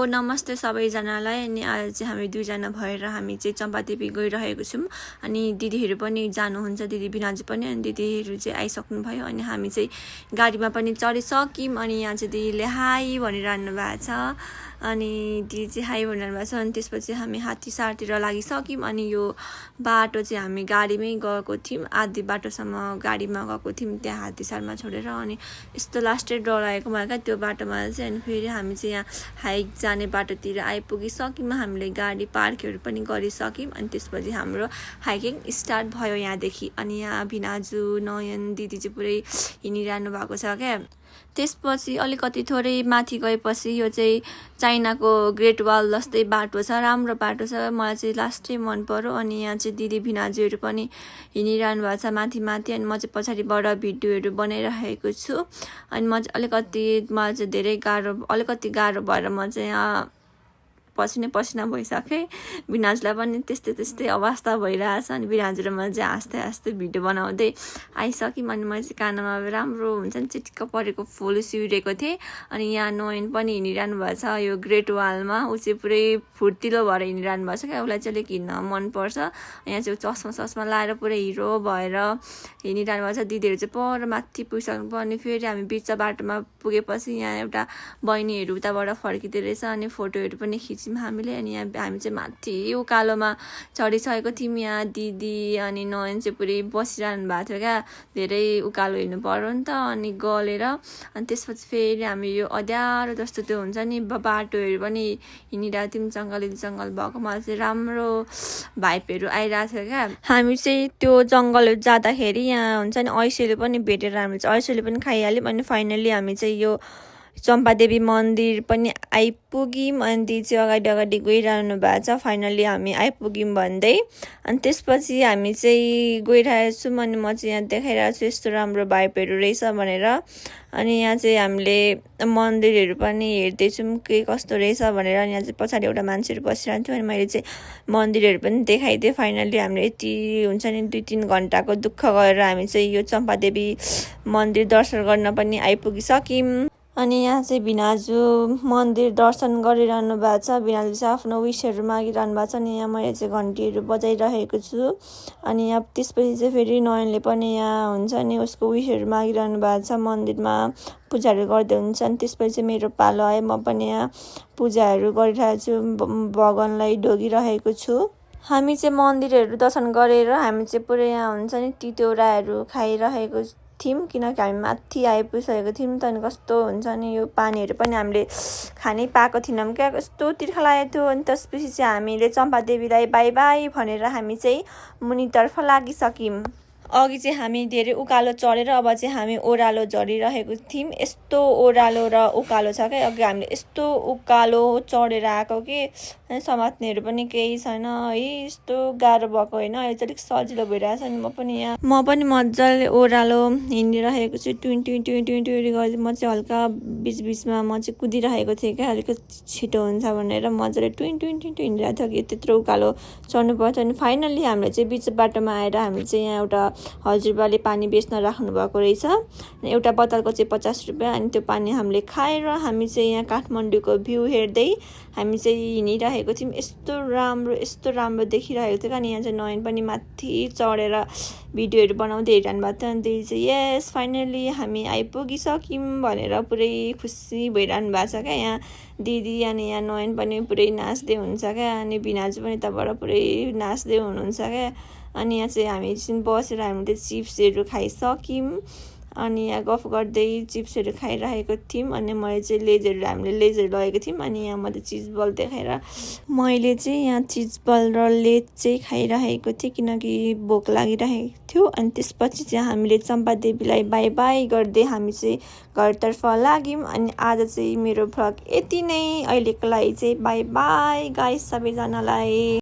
नमस्ते सबैजनालाई। अनि आज चाहिँ हामी दुईजना भएर हामी चाहिँ चम्पादेवी गइरहेको छौँ। अनि दिदीहरू पनि जानुहुन्छ, दिदी बिनाजु पनि। अनि दिदीहरू चाहिँ आइसक्नु भयो। अनि हामी चाहिँ गाडीमा पनि चढिसक्यौँ। अनि यहाँ चाहिँ दिदीले हाई भनिरहनु भएको छ। अनि दिदी चाहिँ हाई भनिरहनु भएको छ। अनि त्यसपछि हामी हात्तीसारतिर लागिसक्यौँ। अनि यो बाटो चाहिँ हामी गाडीमै गएको थियौँ, आधी बाटोसम्म गाडीमा गएको थियौँ त्यहाँ हात्तीसारमा छोडेर। अनि यस्तो लास्टै डर लागेको मलाई क्या त्यो बाटोमा चाहिँ। अनि फेरि हामी चाहिँ यहाँ हाइक जाने बाटोतिर आइपुगिसक्यौँ। हामीले गाडी पार्कहरू पनि गरिसक्यौँ। अनि त्यसपछि हाम्रो हाइकिङ स्टार्ट भयो यहाँदेखि। अनि यहाँ बिनाजु नयन दिदी चाहिँ पुरै हिँडिरहनु भएको छ क्या। त्यसपछि अलिकति थोरै माथि गएपछि यो चाहिँ चाइनाको ग्रेट वाल जस्तै बाटो छ, राम्रो बाटो छ, मलाई चाहिँ लास्टै मन पर्यो। अनि यहाँ चाहिँ दिदी भिनाजुहरू पनि हिँडिरहनु भएको छ माथि माथि। अनि म चाहिँ पछाडिबाट भिडियोहरू बनाइरहेको छु। अनि म चाहिँ मलाई चाहिँ अलिकति गाह्रो भएर म चाहिँ यहाँ पसिना भइसकेँ। बिनाजुलाई पनि त्यस्तै अवस्था भइरहेछ। अनि बिनाजु र म चाहिँ हाँस्दै भिडियो बनाउँदै आइसक्यौँ। अनि मैले चाहिँ कानमा राम्रो हुन्छ नि चिटिक्क परेको फुल सिउरेको थिएँ। अनि यहाँ नयन पनि हिँडिरहनु भएको छ यो ग्रेट वालमा। ऊ चाहिँ पुरै फुर्तिलो भएर हिँडिरहनु भएको छ क्या। उसलाई चाहिँ अलिक हिँड्न मनपर्छ। यहाँ चाहिँ चस्मा लाएर पुरै हिरो भएर हिँडिरहनु भएको छ। दिदीहरू चाहिँ पर माथि पुगिसक्नु भयो। अनि फेरि हामी बिच बाटोमा पुगेपछि यहाँ एउटा बहिनीहरू उताबाट फर्किँदै रहेछ। अनि फोटोहरू पनि खिच्यौँ हामीले। अनि यहाँ हामी चाहिँ माथि उकालोमा चढिसकेको थियौँ। यहाँ दिदी अनि नयन चाहिँ पुरै बसिरहनु भएको थियो क्या, धेरै उकालो हिँड्नु पर्यो नि त। अनि गलेर अनि त्यसपछि फेरि हामी यो अँध्यारो जस्तो त्यो हुन्छ नि बाटोहरू पनि हिँडिरहेको थियौँ, जङ्गल भएको। मलाई चाहिँ राम्रो भाइबहरू आइरहेको थियो क्या। हामी चाहिँ त्यो जङ्गलहरू जाँदाखेरि यहाँ हुन्छ नि ऐसेले पनि भेटेर हामी चाहिँ ऐसेले पनि खाइहाल्यौँ। अनि फाइनल्ली हामी चाहिँ यो चम्पादेवी मन्दिर पनि आइपुग्यौँ। अनि ती चाहिँ अगाडि गइरहनु भएको छ। फाइनल्ली हामी आइपुग्यौँ भन्दै। अनि त्यसपछि हामी चाहिँ गइरहेको छौँ। अनि म चाहिँ यहाँ देखाइरहेको छु यस्तो राम्रो भाइबहरू रहेछ भनेर। अनि यहाँ चाहिँ हामीले मन्दिरहरू पनि हेर्दैछौँ के कस्तो रहेछ भनेर। अनि यहाँ चाहिँ पछाडि एउटा मान्छेहरू बसिरहन्थ्यो। अनि मैले चाहिँ मन्दिरहरू पनि देखाइदिएँ। फाइनल्ली हामीले यति हुन्छ नि 2-3 घन्टाको दुःख गरेर हामी चाहिँ यो चम्पादेवी मन्दिर दर्शन गर्न पनि आइपुगिसक्यौँ। अनि यहाँ चाहिँ बिनाजु मन्दिर दर्शन गरिरहनु भएको छ। बिनाजु चाहिँ आफ्नो विसहरू मागिरहनु भएको छ। अनि यहाँ मैले चाहिँ घन्टीहरू बजाइरहेको छु। अनि यहाँ त्यसपछि चाहिँ फेरि नयनले पनि यहाँ हुन्छ नि उसको विसहरू मागिरहनु भएको छ, मन्दिरमा पूजाहरू गर्दै हुन्छ। अनि त्यसपछि चाहिँ मेरो पालो आयो, म पनि यहाँ पूजाहरू गरिरहेको छु, भगवानलाई ढोगिरहेको छु। हामी चाहिँ मन्दिरहरू दर्शन गरेर हामी चाहिँ पुरै यहाँ हुन्छ नि तितेउराहरू खाइरहेको थियौँ, किनकि हामी माथि आइपुगिसकेको थियौँ त। अनि कस्तो हुन्छ नि यो पानीहरू पनि हामीले खानै पाएको थिएनौँ क्या, कस्तो तिर्खा लागेको थियो। अनि त्यसपछि चाहिँ हामीले चम्पादेवीलाई बाई बाई भनेर हामी चाहिँ मुनितर्फ लागिसक्यौँ। अघि चाहिँ हामी धेरै उकालो चढेर अब चाहिँ हामी ओह्रालो झरिरहेको थियौँ। यस्तो ओह्रालो र उकालो छ क्या। अघि हामीले यस्तो उकालो चढेर आएको कि समात्नेहरू पनि केही छैन है, यस्तो गाह्रो भएको होइन। अहिले चाहिँ अलिक सजिलो भइरहेछ। अनि म पनि मजाले ओह्रालो हिँडिरहेको छु। ट्विन गर्दै म चाहिँ हल्का बिचमा म चाहिँ कुदिरहेको थिएँ क्या, अलिक छिटो हुन्छ भनेर मजाले ट्विन हिँडिरहेको थियो कि त्यत्रो उकालो चढ्नु पर्थ्यो। अनि फाइनल्ली हामीले चाहिँ बिच बाटोमा आएर हामी चाहिँ यहाँ एउटा हजुरबाले पानी बेच्न राख्नु भएको रहेछ। एउटा बोतलको चाहिँ 50 रुपियाँ। अनि त्यो पानी हामीले खाएर हामी चाहिँ यहाँ काठमाडौँको भ्यू हेर्दै हामी चाहिँ हिँडिरहेको थियौँ। यस्तो राम्रो देखिरहेको थियो। अनि यहाँ चाहिँ नयन पनि माथि चढेर भिडियोहरू बनाउँदै हेरिरहनु भएको थियो। अनि दिदी चाहिँ यस फाइनल्ली हामी आइपुगिसक्यौँ भनेर पुरै खुसी भइरहनु भएको छ क्या यहाँ दिदी। अनि यहाँ नयन पनि पुरै नाच्दै हुन्छ क्या। अनि बिनाजु पनि तबाट पुरै नाच्दै हुनुहुन्छ क्या। अनि यहाँ चाहिँ हामी बसेर हामीले चिप्सहरू खाइसक्यौँ। अनि यहाँ गफ गर्दै चिप्सहरू खाइरहेको थियौँ। अनि हामीले लेजहरू लगेको थियौँ। अनि यहाँ मैले चिज बल देखाएर मैले चाहिँ यहाँ चिज बल र लेज चाहिँ खाइरहेको थिएँ, किनकि भोक लागिरहेको थियो। अनि त्यसपछि चाहिँ हामीले चम्पादेवीलाई बाई बाई गर्दै हामी चाहिँ घरतर्फ लाग्यौँ। अनि आज चाहिँ मेरो भ्लग यति नै, अहिलेको लागि चाहिँ बाई बाई गाइस सबैजनालाई।